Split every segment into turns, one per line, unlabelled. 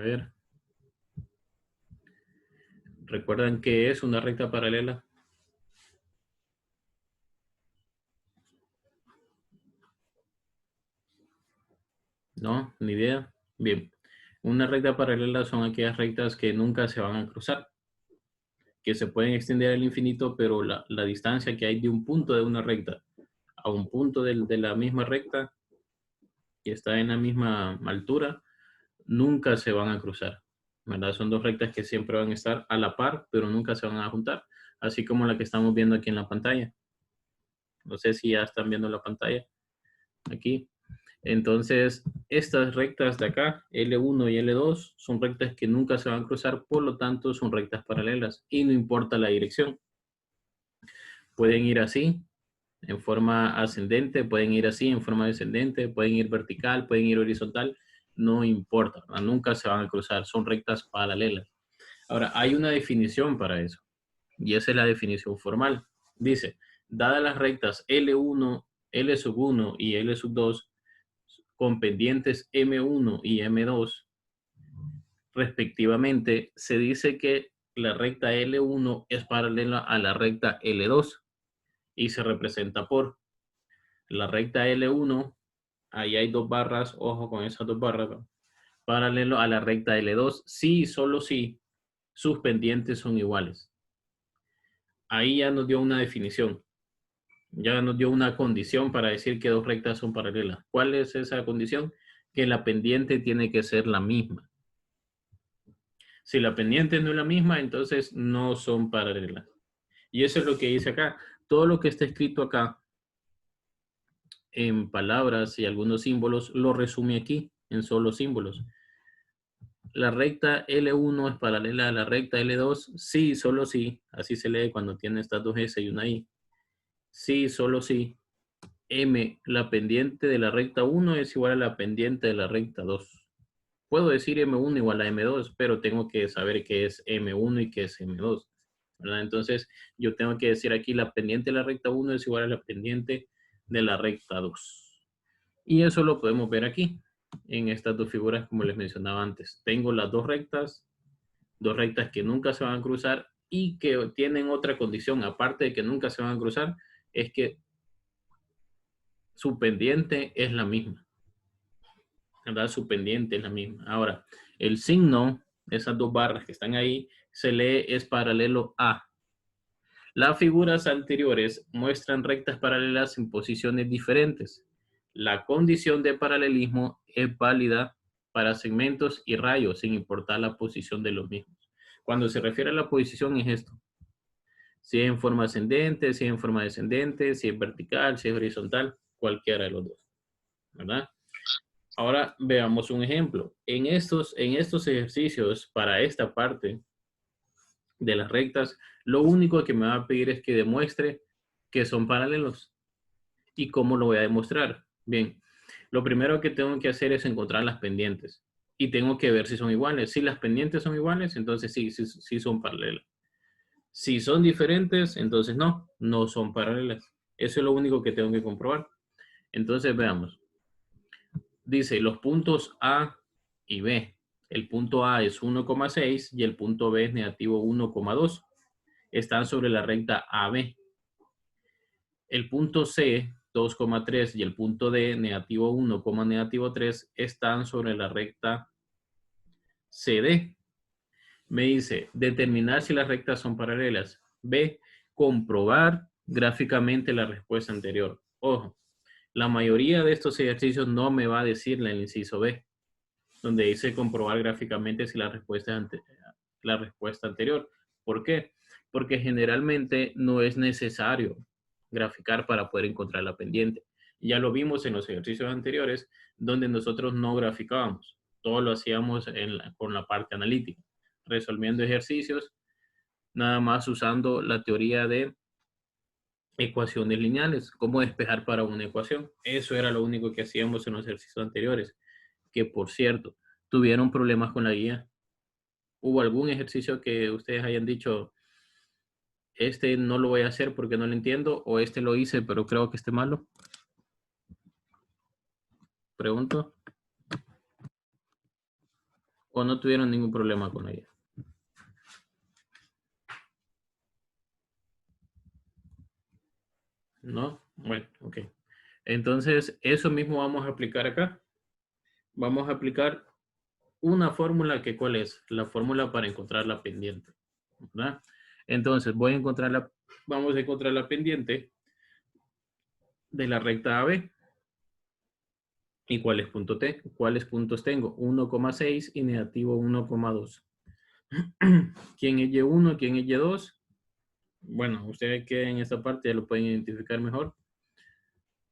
ver. ¿Recuerdan qué es una recta paralela? No, ni idea. Bien. Una recta paralela son aquellas rectas que nunca se van a cruzar, que se pueden extender al infinito, pero la distancia que hay de un punto de una recta a un punto de la misma recta que está en la misma altura, nunca se van a cruzar, ¿verdad? Son dos rectas que siempre van a estar a la par, pero nunca se van a juntar, así como la que estamos viendo aquí en la pantalla. No sé si ya están viendo la pantalla aquí. Entonces, estas rectas de acá, L1 y L2, son rectas que nunca se van a cruzar, por lo tanto, son rectas paralelas y no importa la dirección. Pueden ir así, en forma ascendente, pueden ir así, en forma descendente, pueden ir vertical, pueden ir horizontal, no importa, ¿verdad? Nunca se van a cruzar, son rectas paralelas. Ahora, hay una definición para eso, y esa es la definición formal. Dice, dadas las rectas L1, L1 y L2 con pendientes M1 y M2, respectivamente, se dice que la recta L1 es paralela a la recta L2 y se representa por la recta L1, ahí hay dos barras, ojo con esas dos barras, ¿no? Paralelo a la recta L2, sí y solo si sus pendientes son iguales. Ahí ya nos dio una definición, ya nos dio una condición para decir que dos rectas son paralelas. ¿Cuál es esa condición? Que la pendiente tiene que ser la misma. Si la pendiente no es la misma, entonces no son paralelas. Y eso es lo que dice acá. Todo lo que está escrito acá en palabras y algunos símbolos lo resume aquí en solo símbolos. La recta L1 es paralela a la recta L2. Sí, solo sí. Así se lee cuando tiene estas dos S y una I. Sí, solo sí. M, la pendiente de la recta 1 es igual a la pendiente de la recta 2. Puedo decir M1 igual a M2, pero tengo que saber qué es M1 y qué es M2, ¿verdad? Entonces, yo tengo que decir aquí la pendiente de la recta 1 es igual a la pendiente de la recta 2. Y eso lo podemos ver aquí, en estas dos figuras, como les mencionaba antes. Tengo las dos rectas que nunca se van a cruzar y que tienen otra condición, aparte de que nunca se van a cruzar, es que su pendiente es la misma, ¿verdad? Su pendiente es la misma. Ahora, el signo, esas dos barras que están ahí, se lee es paralelo a. Las figuras anteriores muestran rectas paralelas en posiciones diferentes. La condición de paralelismo es válida para segmentos y rayos, sin importar la posición de los mismos. Cuando se refiere a la posición es esto. Si es en forma ascendente, si es en forma descendente, si es vertical, si es horizontal, cualquiera de los dos, ¿verdad? Ahora veamos un ejemplo. En estos ejercicios, para esta parte de las rectas, lo único que me va a pedir es que demuestre que son paralelos. ¿Y cómo lo voy a demostrar? Bien, lo primero que tengo que hacer es encontrar las pendientes. Y tengo que ver si son iguales. Si las pendientes son iguales, entonces sí son paralelas. Si son diferentes, entonces no son paralelas. Eso es lo único que tengo que comprobar. Entonces veamos. Dice los puntos A y B. El punto A es 1,6 y el punto B es negativo 1,2. Están sobre la recta AB. El punto C, 2,3 y el punto D, negativo 1, negativo 3, están sobre la recta CD. Me dice, determinar si las rectas son paralelas. B, comprobar gráficamente la respuesta anterior. Ojo, la mayoría de estos ejercicios no me va a decir en el inciso B, donde dice comprobar gráficamente si la respuesta es la respuesta anterior. ¿Por qué? Porque generalmente no es necesario graficar para poder encontrar la pendiente. Ya lo vimos en los ejercicios anteriores, donde nosotros no graficábamos. Todo lo hacíamos con la parte analítica, resolviendo ejercicios, nada más usando la teoría de ecuaciones lineales, cómo despejar para una ecuación. Eso era lo único que hacíamos en los ejercicios anteriores, que por cierto, tuvieron problemas con la guía. ¿Hubo algún ejercicio que ustedes hayan dicho, este no lo voy a hacer porque no lo entiendo, o este lo hice pero creo que esté malo? Pregunto. ¿O no tuvieron ningún problema con ella? ¿No? Bueno, ok. Entonces, eso mismo vamos a aplicar acá. Vamos a aplicar una fórmula que, ¿cuál es? La fórmula para encontrar la pendiente, ¿verdad? Entonces, vamos a encontrar la pendiente de la recta AB. ¿Y cuáles puntos cuáles puntos tengo? 1,6 y negativo 1,2. ¿Quién es Y1? ¿Quién es Y2? Bueno, ustedes que en esta parte ya lo pueden identificar mejor.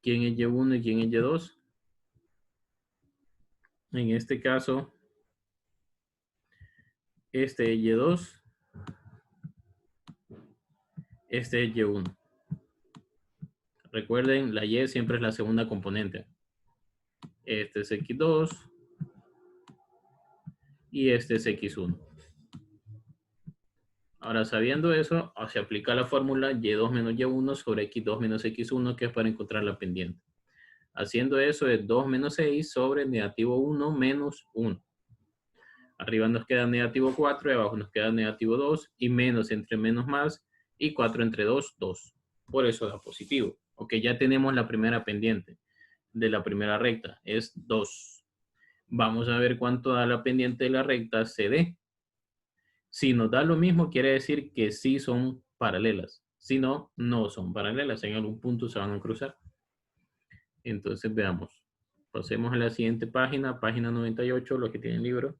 ¿Quién es Y1 y quién es Y2? En este caso, este es Y2, este es Y1. Recuerden, la Y siempre es la segunda componente. Este es X2 y este es X1. Ahora, sabiendo eso, se aplica la fórmula Y2 menos Y1 sobre X2 menos X1, que es para encontrar la pendiente. Haciendo eso es 2 menos 6 sobre negativo 1 menos 1. Arriba nos queda negativo 4 y abajo nos queda negativo 2 y menos entre menos más y 4 entre 2, 2. Por eso da positivo. Ok, ya tenemos la primera pendiente de la primera recta, es 2. Vamos a ver cuánto da la pendiente de la recta CD. Si nos da lo mismo, quiere decir que sí son paralelas. Si no, no son paralelas. En algún punto se van a cruzar. Entonces veamos. Pasemos a la siguiente página, página 98, los que tienen libro.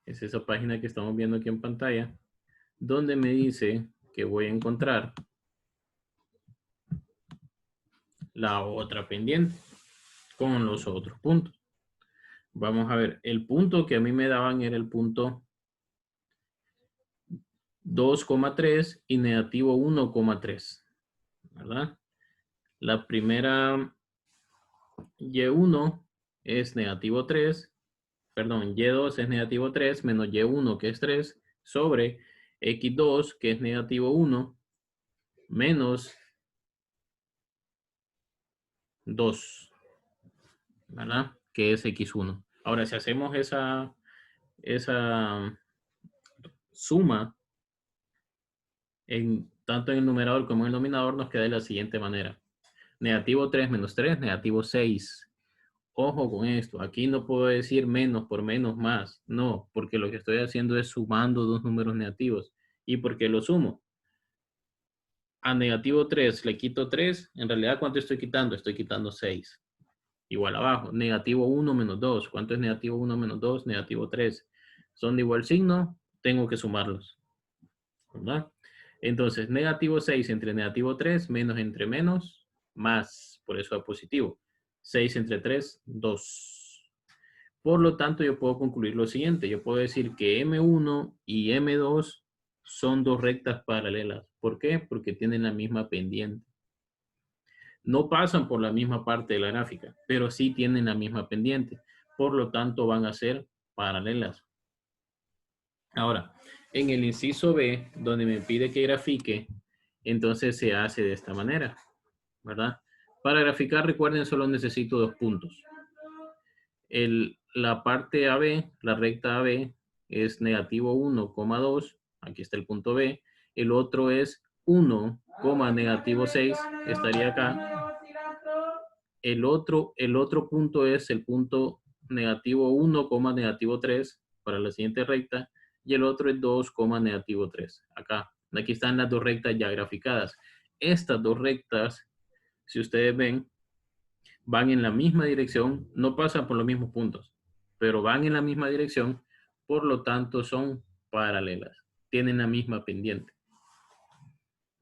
Es esa página que estamos viendo aquí en pantalla, donde me dice que voy a encontrar la otra pendiente con los otros puntos. Vamos a ver, el punto que a mí me daban era el punto 2,3 y negativo 1,3, ¿verdad? La primera Y1 es negativo 3, perdón, Y2 es negativo 3 menos Y1 que es 3 sobre X2 que es negativo 1 menos 2, ¿verdad? Que es X1. Ahora, si hacemos esa suma, tanto en el numerador como en el denominador, nos queda de la siguiente manera. Negativo 3 menos 3, negativo 6. Ojo con esto, aquí no puedo decir menos por menos más, no, porque lo que estoy haciendo es sumando dos números negativos. ¿Y por qué lo sumo? A negativo 3 le quito 3, en realidad ¿cuánto estoy quitando? Estoy quitando 6. Igual abajo, negativo 1 menos 2. ¿Cuánto es negativo 1 menos 2? Negativo 3. Son de igual signo, tengo que sumarlos, ¿verdad? Entonces, negativo 6 entre negativo 3, menos entre menos, más, por eso es positivo. 6 entre 3, 2. Por lo tanto, yo puedo concluir lo siguiente. Yo puedo decir que M1 y M2 son dos rectas paralelas. ¿Por qué? Porque tienen la misma pendiente. No pasan por la misma parte de la gráfica, pero sí tienen la misma pendiente. Por lo tanto, van a ser paralelas. Ahora, en el inciso B, donde me pide que grafique, entonces se hace de esta manera, ¿verdad? Para graficar, recuerden, solo necesito dos puntos. La parte AB, la recta AB, es negativo 1,2. Aquí está el punto B. El otro es 1, negativo 6. Estaría acá. El otro punto es el punto negativo 1, negativo 3 para la siguiente recta. Y el otro es 2, negativo 3. Acá. Aquí están las dos rectas ya graficadas. Estas dos rectas, si ustedes ven, van en la misma dirección, no pasan por los mismos puntos, pero van en la misma dirección, por lo tanto son paralelas, tienen la misma pendiente,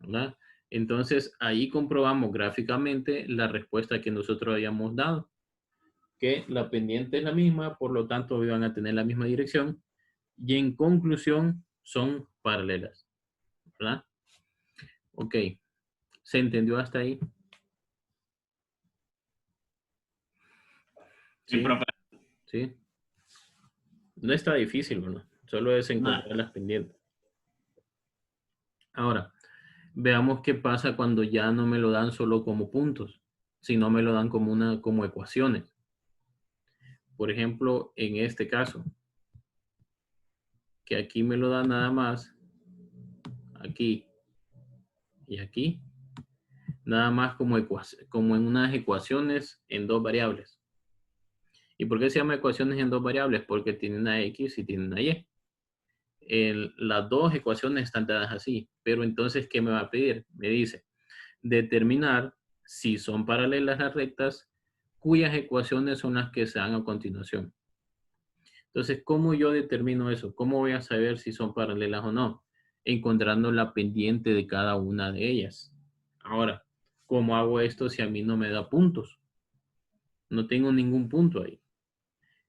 ¿verdad? Entonces ahí comprobamos gráficamente la respuesta que nosotros habíamos dado, que la pendiente es la misma, por lo tanto van a tener la misma dirección y en conclusión son paralelas, ¿verdad? Ok, ¿se entendió hasta ahí?
Sí, profe.
Sí. No está difícil, ¿verdad? Solo es encontrar las pendientes. Ahora, veamos qué pasa cuando ya no me lo dan solo como puntos. si no me lo dan como ecuaciones. Por ejemplo, en este caso, que aquí me lo dan nada más, aquí y aquí, nada más como en unas ecuaciones en dos variables. ¿Y por qué se llama ecuaciones en dos variables? Porque tienen una X y tienen una Y. Las dos ecuaciones están dadas así, pero entonces, ¿qué me va a pedir? Me dice, determinar si son paralelas las rectas cuyas ecuaciones son las que se dan a continuación. Entonces, ¿cómo yo determino eso? ¿Cómo voy a saber si son paralelas o no? Encontrando la pendiente de cada una de ellas. Ahora, ¿cómo hago esto si a mí no me da puntos? No tengo ningún punto ahí.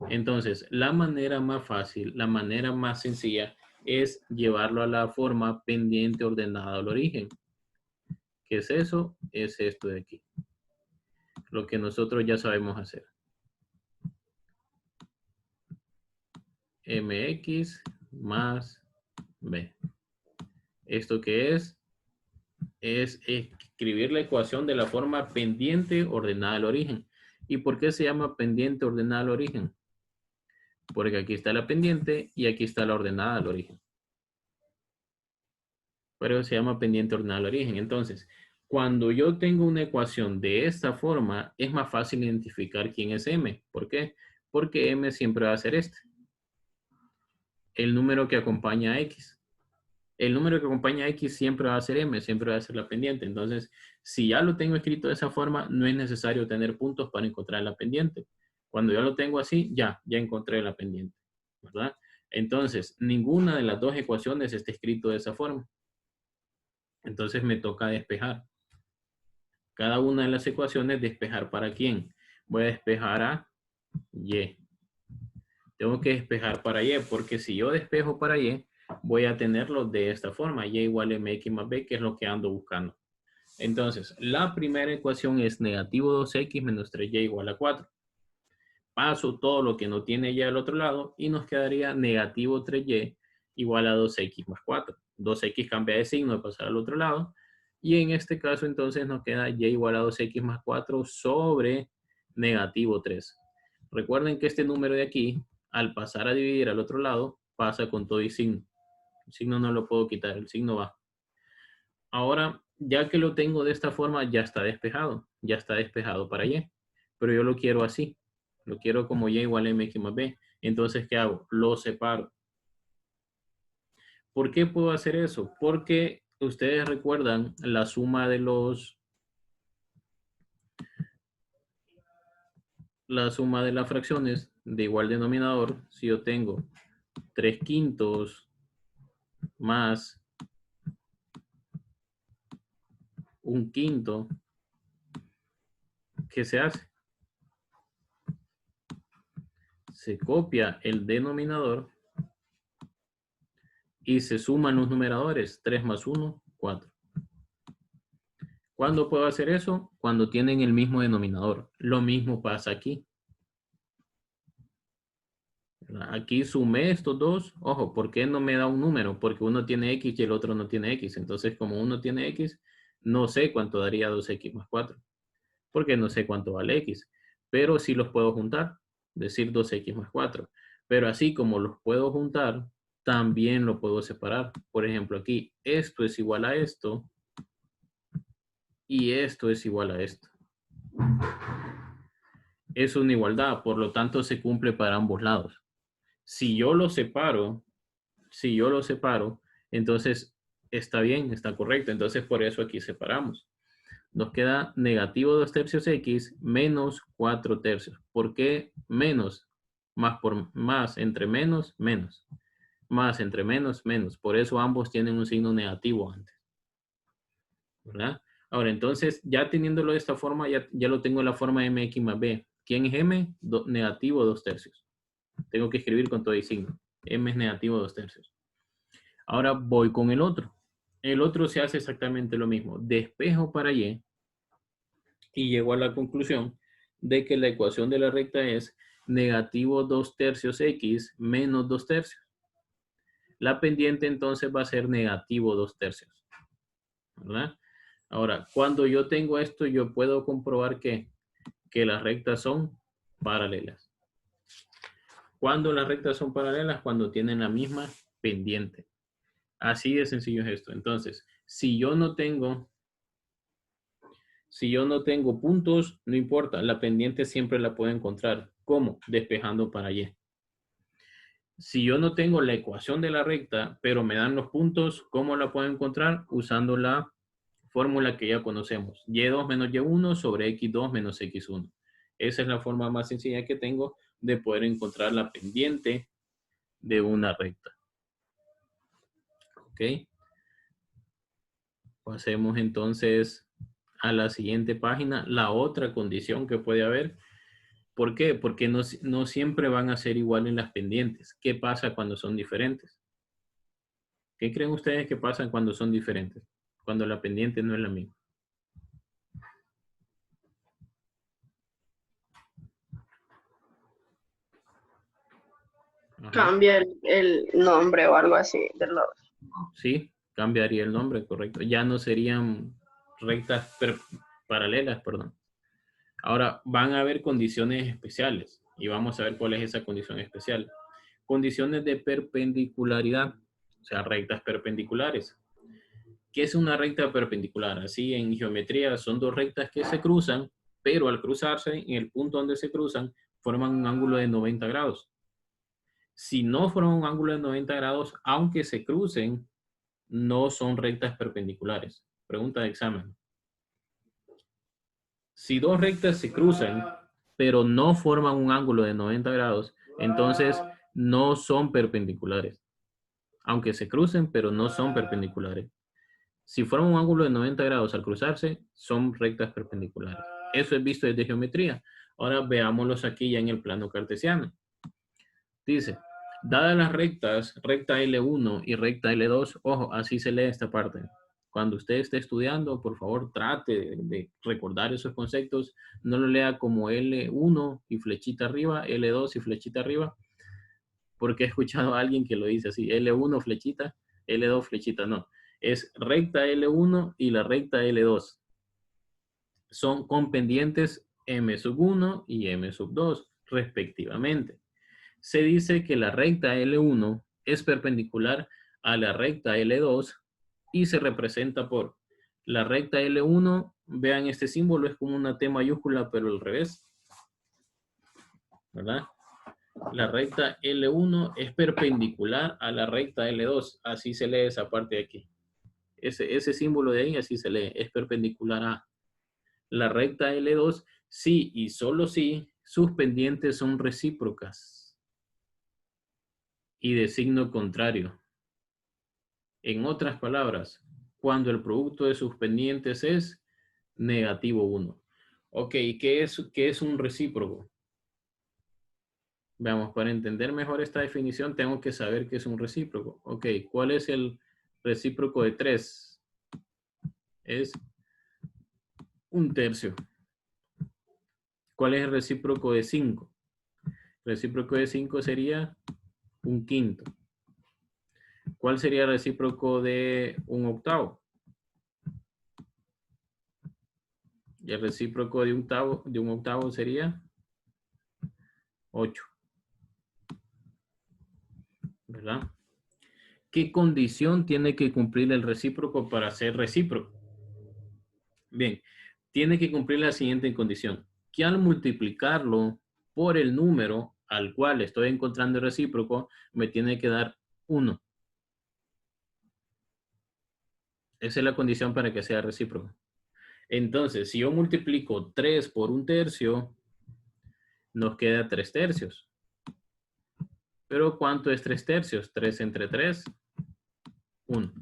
Entonces, la manera más fácil, la manera más sencilla es llevarlo a la forma pendiente ordenada al origen. ¿Qué es eso? Es esto de aquí. Lo que nosotros ya sabemos hacer. Mx más b. ¿Esto qué es? Es escribir la ecuación de la forma pendiente ordenada al origen. ¿Y por qué se llama pendiente ordenada al origen? Porque aquí está la pendiente y aquí está la ordenada al origen. Por eso se llama pendiente ordenada al origen. Entonces, cuando yo tengo una ecuación de esta forma, es más fácil identificar quién es m. ¿Por qué? Porque m siempre va a ser este. El número que acompaña a x. El número que acompaña a x siempre va a ser m, siempre va a ser la pendiente. Entonces, si ya lo tengo escrito de esa forma, no es necesario tener puntos para encontrar la pendiente. Cuando ya lo tengo así, ya encontré la pendiente, ¿verdad? Entonces, ninguna de las dos ecuaciones está escrito de esa forma. Entonces me toca despejar. Cada una de las ecuaciones, despejar para quién. Voy a despejar a y. Tengo que despejar para y, porque si yo despejo para y, voy a tenerlo de esta forma, y igual a mx más b, que es lo que ando buscando. Entonces, la primera ecuación es negativo 2x menos 3y igual a 4. Paso todo lo que no tiene y al otro lado y nos quedaría negativo 3y igual a 2x más 4. 2x cambia de signo de pasar al otro lado. Y en este caso entonces nos queda y igual a 2x más 4 sobre negativo 3. Recuerden que este número de aquí, al pasar a dividir al otro lado, pasa con todo y signo. El signo no lo puedo quitar, el signo va. Ahora, ya que lo tengo de esta forma, ya está despejado para y. Pero yo lo quiero así. Lo quiero como y igual a mx más b. Entonces, ¿qué hago? Lo separo. ¿Por qué puedo hacer eso? Porque ustedes recuerdan la suma de las fracciones de igual denominador. Si yo tengo 3/5 más 1/5, ¿qué se hace? Se copia el denominador y se suman los numeradores. 3 más 1, 4. ¿Cuándo puedo hacer eso? Cuando tienen el mismo denominador. Lo mismo pasa aquí. Aquí sumé estos dos. Ojo, ¿por qué no me da un número? Porque uno tiene X y el otro no tiene X. Entonces, como uno tiene X, no sé cuánto daría 2X más 4. Porque no sé cuánto vale X. Pero sí los puedo juntar. Decir 2X más 4. Pero así como los puedo juntar, también lo puedo separar. Por ejemplo, aquí, esto es igual a esto. Y esto es igual a esto. Es una igualdad, por lo tanto se cumple para ambos lados. Si yo lo separo, entonces está bien, está correcto. Entonces por eso aquí separamos. Nos queda negativo 2 tercios x menos 4 tercios. ¿Por qué menos? Más por más, entre menos, menos. Más entre menos, menos. Por eso ambos tienen un signo negativo antes. ¿Verdad? Ahora, entonces, ya teniéndolo de esta forma, ya lo tengo en la forma mx más b. ¿Quién es m? Negativo 2 tercios. Tengo que escribir con todo y signo. M es negativo 2 tercios. Ahora voy con el otro. El otro se hace exactamente lo mismo. Despejo para y llego a la conclusión de que la ecuación de la recta es negativo 2 tercios x menos 2 tercios. La pendiente entonces va a ser negativo 2 tercios. ¿Verdad? Ahora, cuando yo tengo esto, yo puedo comprobar que las rectas son paralelas. Cuando las rectas son paralelas, cuando tienen la misma pendiente. Así de sencillo es esto. Entonces, si yo no tengo puntos, no importa, la pendiente siempre la puedo encontrar. ¿Cómo? Despejando para y. Si yo no tengo la ecuación de la recta, pero me dan los puntos, ¿cómo la puedo encontrar? Usando la fórmula que ya conocemos. Y2 menos Y1 sobre X2 menos X1. Esa es la forma más sencilla que tengo de poder encontrar la pendiente de una recta. ¿Ok? Pasemos entonces a la siguiente página. La otra condición que puede haber. ¿Por qué? Porque no siempre van a ser iguales las pendientes. ¿Qué pasa cuando son diferentes? ¿Qué creen ustedes que pasa cuando son diferentes? Cuando la pendiente no es la misma. Ajá.
Cambia el nombre o algo así de los.
Sí, cambiaría el nombre, correcto. Ya no serían rectas paralelas, perdón. Ahora van a haber condiciones especiales y vamos a ver cuál es esa condición especial. Condiciones de perpendicularidad, o sea, rectas perpendiculares. ¿Qué es una recta perpendicular? Así en geometría son dos rectas que se cruzan, pero al cruzarse en el punto donde se cruzan forman un ángulo de 90 grados. Si no forman un ángulo de 90 grados, aunque se crucen, no son rectas perpendiculares. Pregunta de examen. Si dos rectas se cruzan, pero no forman un ángulo de 90 grados, entonces no son perpendiculares. Aunque se crucen, pero no son perpendiculares. Si forman un ángulo de 90 grados al cruzarse, son rectas perpendiculares. Eso es visto desde geometría. Ahora veámoslos aquí ya en el plano cartesiano. Dice, dadas las rectas, recta L1 y recta L2, ojo, así se lee esta parte. Cuando usted esté estudiando, por favor, trate de recordar esos conceptos. No lo lea como L1 y flechita arriba, L2 y flechita arriba, porque he escuchado a alguien que lo dice así, L1 flechita, L2 flechita, no. Es recta L1 y la recta L2. Son con pendientes M1 y M2, respectivamente. Se dice que la recta L1 es perpendicular a la recta L2 y se representa por la recta L1, vean este símbolo, es como una T mayúscula, pero al revés, ¿verdad? La recta L1 es perpendicular a la recta L2, así se lee esa parte de aquí. Ese símbolo de ahí así se lee, es perpendicular a la recta L2, sí y solo si sus pendientes son recíprocas y de signo contrario. En otras palabras, cuando el producto de sus pendientes es negativo 1. Ok, ¿qué es un recíproco? Veamos, para entender mejor esta definición tengo que saber qué es un recíproco. Ok, ¿cuál es el recíproco de 3? Es un tercio. ¿Cuál es el recíproco de 5? El recíproco de 5 sería un quinto. ¿Cuál sería el recíproco de un octavo? Y el recíproco de un octavo sería 8. ¿Verdad? ¿Qué condición tiene que cumplir el recíproco para ser recíproco? Bien, tiene que cumplir la siguiente condición, que al multiplicarlo por el número al cual estoy encontrando el recíproco, me tiene que dar 1. Esa es la condición para que sea recíproco. Entonces, si yo multiplico 3 por un tercio, nos queda 3 tercios. Pero ¿cuánto es 3 tercios? 3 entre 3, 1.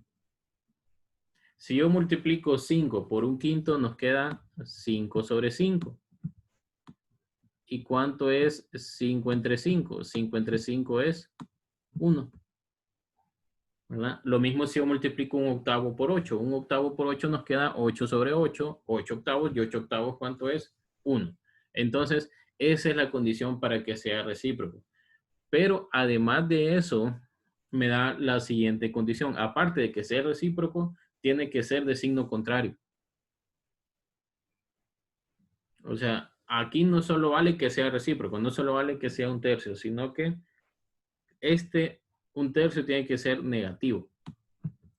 Si yo multiplico 5 por un quinto, nos queda 5 sobre 5. ¿Y cuánto es 5 entre 5? 5 entre 5 es 1. ¿Verdad? Lo mismo si yo multiplico un octavo por 8. Un octavo por 8 nos queda 8 sobre 8. 8 octavos y 8 octavos, ¿cuánto es? 1. Entonces, esa es la condición para que sea recíproco. Pero además de eso, me da la siguiente condición. Aparte de que sea recíproco, tiene que ser de signo contrario. O sea, aquí no solo vale que sea recíproco, no solo vale que sea un tercio, sino que un tercio tiene que ser negativo.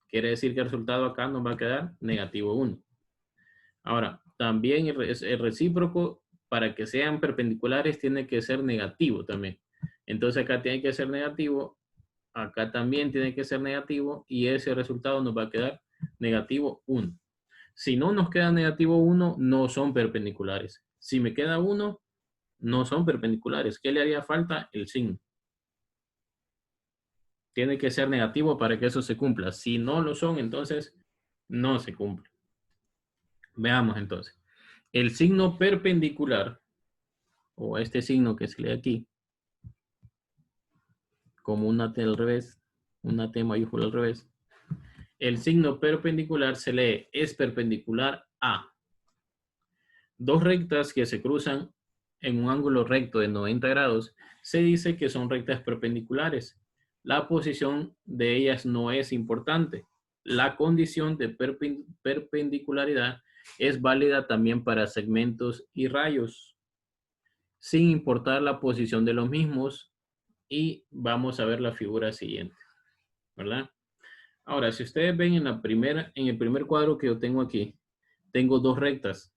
Quiere decir que el resultado acá nos va a quedar negativo 1. Ahora, también el recíproco, para que sean perpendiculares, tiene que ser negativo también. Entonces acá tiene que ser negativo, acá también tiene que ser negativo, y ese resultado nos va a quedar negativo 1. Si no nos queda negativo 1, no son perpendiculares. Si me queda 1, no son perpendiculares. ¿Qué le haría falta? El signo. Tiene que ser negativo para que eso se cumpla. Si no lo son, entonces no se cumple. Veamos entonces. El signo perpendicular, o este signo que se lee aquí, como una T al revés, una T mayúscula al revés, el signo perpendicular se lee es perpendicular a dos rectas que se cruzan en un ángulo recto de 90 grados, se dice que son rectas perpendiculares. La posición de ellas no es importante. La condición de perpendicularidad es válida también para segmentos y rayos, sin importar la posición de los mismos. Y vamos a ver la figura siguiente, ¿verdad? Ahora, si ustedes ven en el primer cuadro que yo tengo aquí, tengo dos rectas.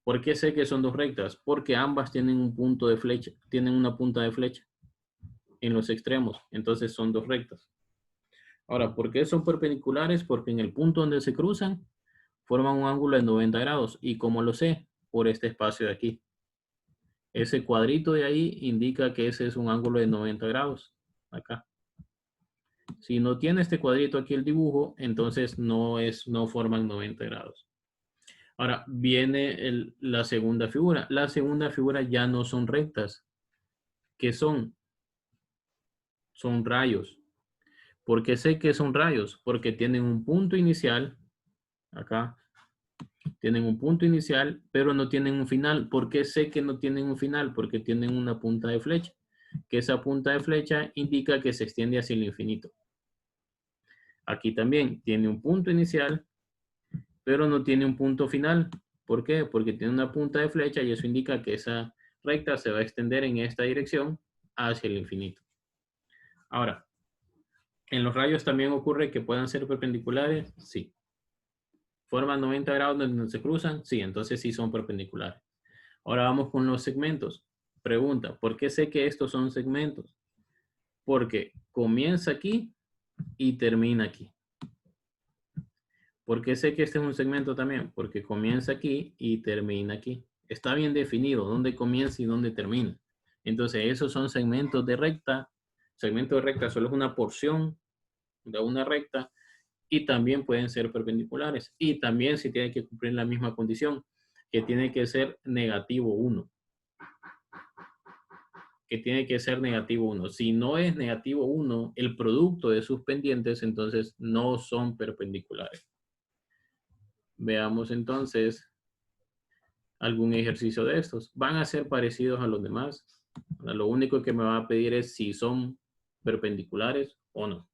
¿Por qué sé que son dos rectas? Porque ambas tienen un punto de flecha, tienen una punta de flecha en los extremos. Entonces son dos rectas. Ahora, ¿por qué son perpendiculares? Porque en el punto donde se cruzan, forman un ángulo de 90 grados. ¿Y cómo lo sé? Por este espacio de aquí. Ese cuadrito de ahí indica que ese es un ángulo de 90 grados. Acá. Si no tiene este cuadrito aquí el dibujo, entonces no forman 90 grados. Ahora viene la segunda figura. La segunda figura ya no son rectas. ¿Qué son? Son rayos. ¿Por qué sé que son rayos? Porque tienen un punto inicial. Acá. Tienen un punto inicial, pero no tienen un final. ¿Por qué sé que no tienen un final? Porque tienen una punta de flecha. Que esa punta de flecha indica que se extiende hacia el infinito. Aquí también tiene un punto inicial, pero no tiene un punto final. ¿Por qué? Porque tiene una punta de flecha y eso indica que esa recta se va a extender en esta dirección hacia el infinito. Ahora, ¿en los rayos también ocurre que puedan ser perpendiculares? Sí. ¿Forman 90 grados donde se cruzan? Sí, entonces sí son perpendiculares. Ahora vamos con los segmentos. Pregunta, ¿por qué sé que estos son segmentos? Porque comienza aquí y termina aquí. ¿Por qué sé que este es un segmento también? Porque comienza aquí y termina aquí. Está bien definido dónde comienza y dónde termina. Entonces, esos son segmentos de recta. Segmento de recta solo es una porción de una recta y también pueden ser perpendiculares. Y también si tiene que cumplir la misma condición, que tiene que ser negativo 1. Que tiene que ser negativo 1. Si no es negativo 1, el producto de sus pendientes, entonces no son perpendiculares. Veamos entonces algún ejercicio de estos. Van a ser parecidos a los demás. Lo único que me va a pedir es si son perpendiculares o no.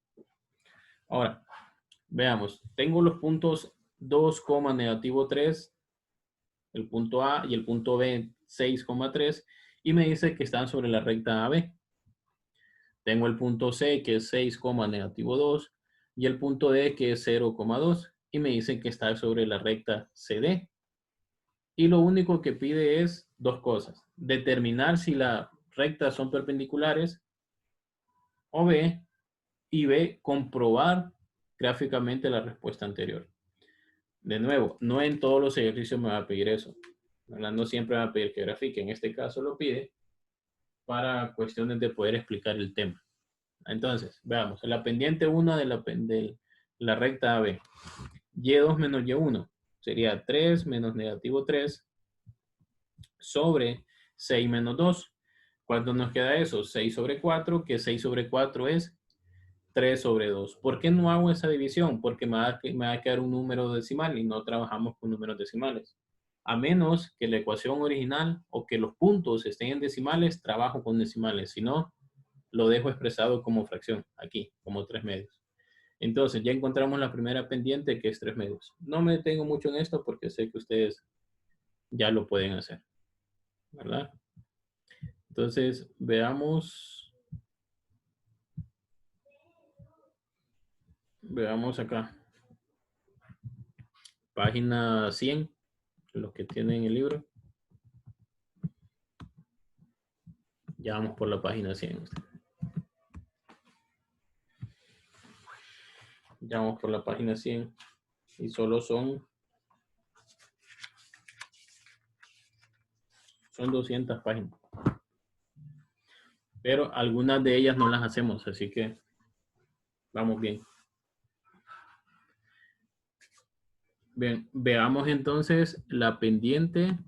Ahora, veamos. Tengo los puntos 2, negativo 3, el punto A y el punto B 6,3 y me dice que están sobre la recta AB. Tengo el punto C que es 6, negativo 2 y el punto D que es 0,2 y me dicen que está sobre la recta CD. Y lo único que pide es dos cosas. Determinar si las rectas son perpendiculares o B, y B, comprobar gráficamente la respuesta anterior. De nuevo, no en todos los ejercicios me va a pedir eso. No siempre va a pedir que grafique. En este caso lo pide para cuestiones de poder explicar el tema. Entonces, veamos. La pendiente 1 de la recta AB. Y2 menos Y1 sería 3 menos negativo 3 sobre 6 menos 2. ¿Cuánto nos queda eso? 6 sobre 4, que 6 sobre 4 es 3 sobre 2. ¿Por qué no hago esa división? Porque me va a quedar un número decimal y no trabajamos con números decimales. A menos que la ecuación original o que los puntos estén en decimales, trabajo con decimales. Si no, lo dejo expresado como fracción, aquí, como 3 medios. Entonces, ya encontramos la primera pendiente, que es 3 medios. No me detengo mucho en esto porque sé que ustedes ya lo pueden hacer, ¿verdad? Entonces, veamos acá. Página 100, los que tienen el libro. Ya vamos por la página 100. Ya vamos por la página 100. Y solo son 200 páginas. Pero algunas de ellas no las hacemos, así que vamos bien. Bien, veamos entonces la pendiente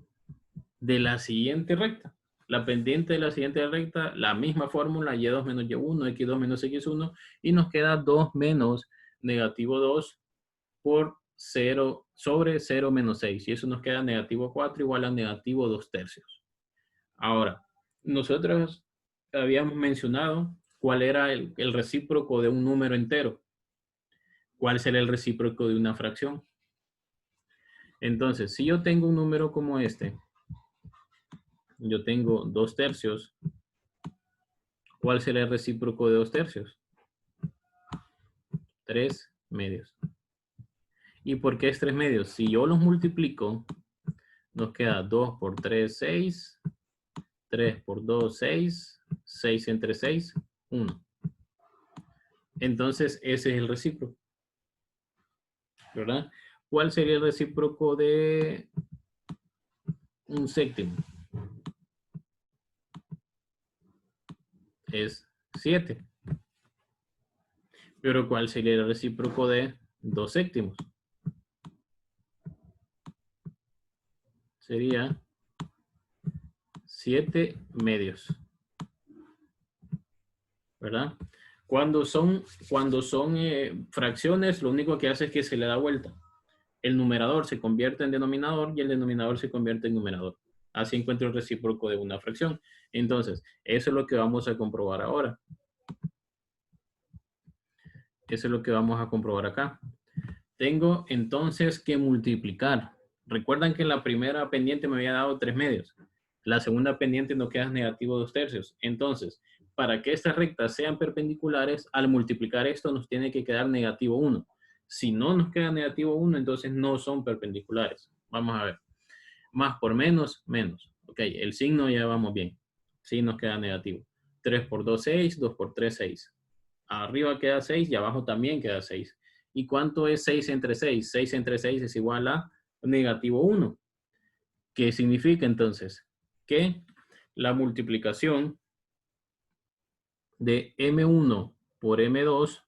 de la siguiente recta. La pendiente de la siguiente recta, la misma fórmula, y2 menos y1, x2 menos x1, y nos queda 2 menos negativo 2 por 0 sobre 0 menos 6, y eso nos queda negativo 4 igual a negativo 2 tercios. Ahora, nosotros habíamos mencionado cuál era el recíproco de un número entero. ¿Cuál será el recíproco de una fracción? Entonces, si yo tengo un número como este, yo tengo 2 tercios, ¿cuál será el recíproco de 2 tercios? 3 medios. ¿Y por qué es 3 medios? Si yo los multiplico, nos queda 2 por 3, 6, 3 por 2, 6, 6 entre 6, 1. Entonces, ese es el recíproco, ¿verdad? ¿Cuál sería el recíproco de un séptimo? Es 7. Pero ¿cuál sería el recíproco de 2 séptimos? Sería 7 medios. ¿Verdad? Cuando son fracciones, lo único que hace es que se le da vuelta. El numerador se convierte en denominador y el denominador se convierte en numerador. Así encuentro el recíproco de una fracción. Entonces, eso es lo que vamos a comprobar ahora. Eso es lo que vamos a comprobar acá. Tengo entonces que multiplicar. Recuerdan que en la primera pendiente me había dado 3 medios. La segunda pendiente nos queda negativo 2 tercios. Entonces, para que estas rectas sean perpendiculares, al multiplicar esto nos tiene que quedar negativo 1. Si no nos queda negativo 1, entonces no son perpendiculares. Vamos a ver. Más por menos, menos. Ok, el signo ya vamos bien. Sí nos queda negativo. 3 por 2, 6. 2 por 3, 6. Arriba queda 6 y abajo también queda 6. ¿Y cuánto es 6 entre 6? 6 entre 6 es igual a negativo 1. ¿Qué significa entonces? Que la multiplicación de M1 por M2,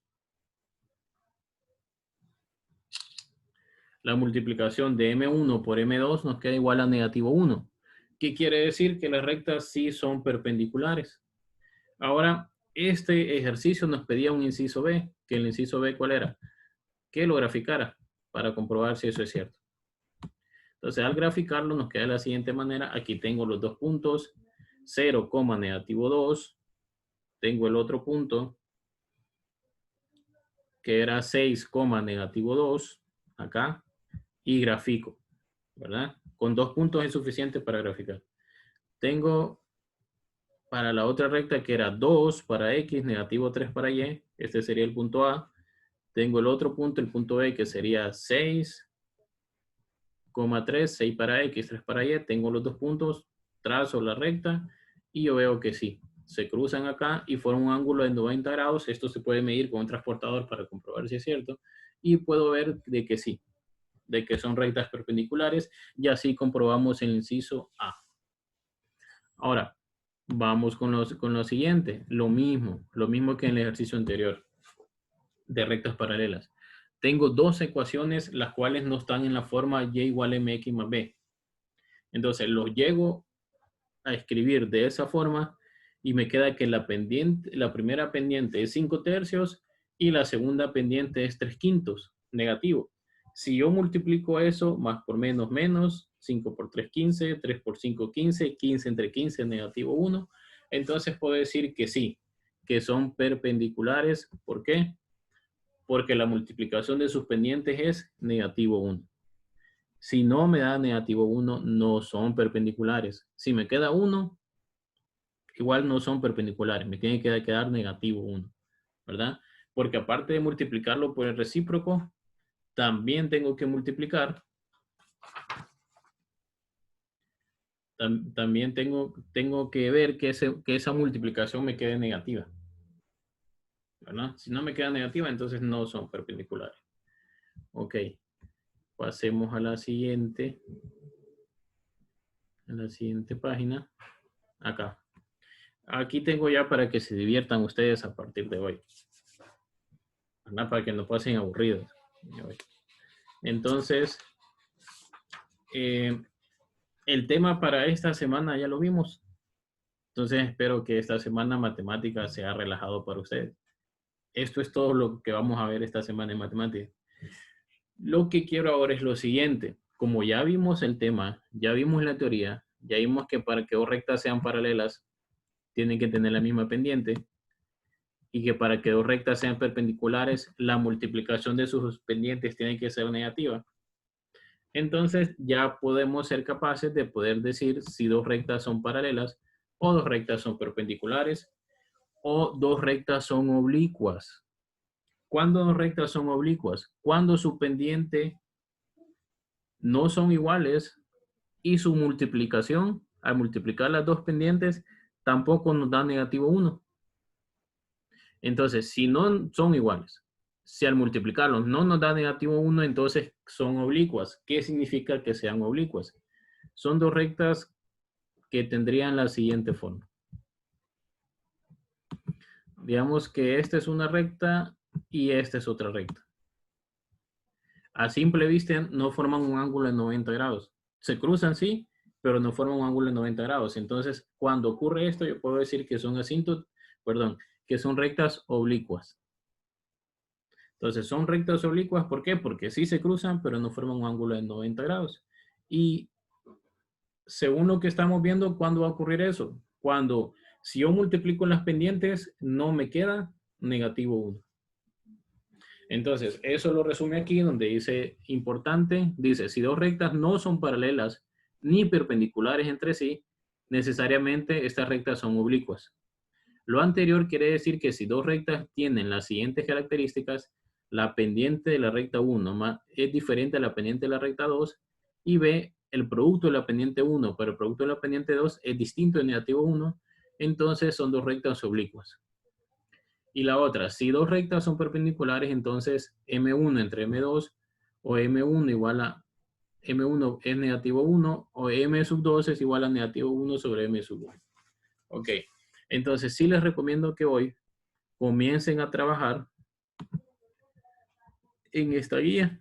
la multiplicación de M1 por M2 nos queda igual a negativo 1. ¿Qué quiere decir? Que las rectas sí son perpendiculares. Ahora, este ejercicio nos pedía un inciso B, que el inciso B, ¿cuál era? Que lo graficara para comprobar si eso es cierto. Entonces, al graficarlo nos queda de la siguiente manera. Aquí tengo los dos puntos, 0, negativo 2. Tengo el otro punto, que era 6, negativo 2, acá, y grafico, ¿verdad? Con 2 puntos es suficiente para graficar. Tengo para la otra recta, que era 2 para X, negativo 3 para Y. Este sería el punto A. Tengo el otro punto, el punto B, que sería 6, 3, 6 para X, 3 para Y. Tengo los dos puntos, trazo la recta y yo veo que sí, se cruzan acá y forman un ángulo de 90 grados. Esto se puede medir con un transportador para comprobar si es cierto. Y puedo ver de que sí, de que son rectas perpendiculares, y así comprobamos el inciso A. Ahora, vamos con lo siguiente, lo mismo que en el ejercicio anterior de rectas paralelas. Tengo dos ecuaciones las cuales no están en la forma y igual a mx más b. Entonces los llego a escribir de esa forma y me queda que la primera pendiente es 5 tercios y la segunda pendiente es 3 quintos, negativo. Si yo multiplico eso, más por menos, menos, 5 por 3, 15, 3 por 5, 15, 15 entre 15, negativo 1. Entonces puedo decir que sí, que son perpendiculares. ¿Por qué? Porque la multiplicación de sus pendientes es negativo 1. Si no me da negativo 1, no son perpendiculares. Si me queda 1, igual no son perpendiculares. Me tiene que quedar negativo 1, ¿verdad? Porque aparte de multiplicarlo por el recíproco, también tengo que multiplicar. También tengo que ver que esa multiplicación me quede negativa, ¿verdad? Si no me queda negativa, entonces no son perpendiculares. Ok. Pasemos a la siguiente página. Acá. Aquí tengo ya para que se diviertan ustedes a partir de hoy, ¿verdad? Para que no pasen aburridos. Entonces, el tema para esta semana ya lo vimos. Entonces, espero que esta semana matemática sea relajado para ustedes. Esto es todo lo que vamos a ver esta semana en matemáticas. Lo que quiero ahora es lo siguiente. Como ya vimos el tema, ya vimos la teoría, ya vimos que para que dos rectas sean paralelas, tienen que tener la misma pendiente, y que para que dos rectas sean perpendiculares, la multiplicación de sus pendientes tiene que ser negativa. Entonces ya podemos ser capaces de poder decir si dos rectas son paralelas, o dos rectas son perpendiculares, o dos rectas son oblicuas. ¿Cuándo dos rectas son oblicuas? Cuando su pendiente no son iguales y su multiplicación, al multiplicar las dos pendientes, tampoco nos da negativo 1. Entonces, si no son iguales, si al multiplicarlos no nos da negativo 1, entonces son oblicuas. ¿Qué significa que sean oblicuas? Son dos rectas que tendrían la siguiente forma. Digamos que esta es una recta y esta es otra recta. A simple vista no forman un ángulo de 90 grados. Se cruzan, sí, pero no forman un ángulo de 90 grados. Entonces, cuando ocurre esto, yo puedo decir que son que son rectas oblicuas. Entonces, son rectas oblicuas, ¿por qué? Porque sí se cruzan, pero no forman un ángulo de 90 grados. Y según lo que estamos viendo, ¿cuándo va a ocurrir eso? Cuando, si yo multiplico las pendientes, no me queda negativo 1. Entonces, eso lo resume aquí donde dice importante, dice, si dos rectas no son paralelas ni perpendiculares entre sí, necesariamente estas rectas son oblicuas. Lo anterior quiere decir que si dos rectas tienen las siguientes características, la pendiente de la recta 1 es diferente a la pendiente de la recta 2, y B, el producto de la pendiente 1 pero el producto de la pendiente 2 es distinto de negativo 1, entonces son dos rectas oblicuas. Y la otra, si dos rectas son perpendiculares, entonces M1 entre M2 o M1 igual a M1 es negativo 1 o M sub 2 es igual a negativo 1 sobre M sub 1. Ok, entonces sí les recomiendo que hoy comiencen a trabajar en esta guía,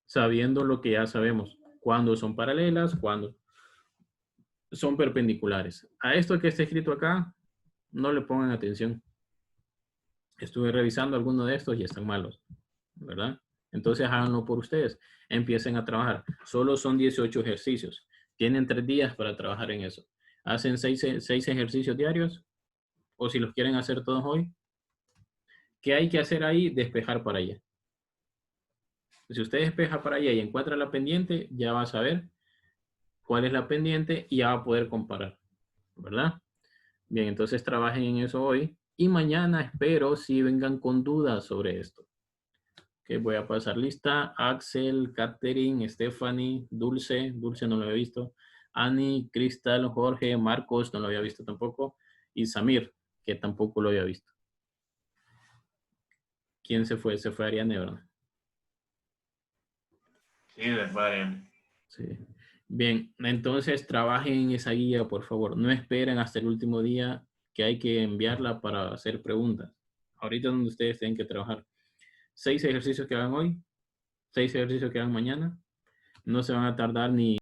sabiendo lo que ya sabemos, cuándo son paralelas, cuándo son perpendiculares. A esto que está escrito acá, no le pongan atención. Estuve revisando algunos de estos y están malos, ¿verdad? Entonces háganlo por ustedes. Empiecen a trabajar. Solo son 18 ejercicios. Tienen 3 días para trabajar en eso. Hacen 6 ejercicios diarios, o si los quieren hacer todos hoy. ¿Qué hay que hacer ahí? Despejar para allá. Si usted despeja para allá y encuentra la pendiente, ya va a saber cuál es la pendiente y ya va a poder comparar, ¿verdad? Bien, entonces trabajen en eso hoy. Y mañana espero si vengan con dudas sobre esto. Ok, voy a pasar lista. Axel, Catherine, Stephanie, Dulce no lo había visto. Annie, Cristal, Jorge, Marcos, no lo había visto tampoco. Y Samir, que tampoco lo había visto. ¿Quién se fue? Se fue Ariane, ¿verdad?
Sí, se fue Ariane.
Sí. Bien, entonces trabajen en esa guía, por favor. No esperen hasta el último día que hay que enviarla para hacer preguntas. Ahorita es donde ustedes tienen que trabajar. 6 ejercicios que hagan hoy, 6 ejercicios que hagan mañana. No se van a tardar ni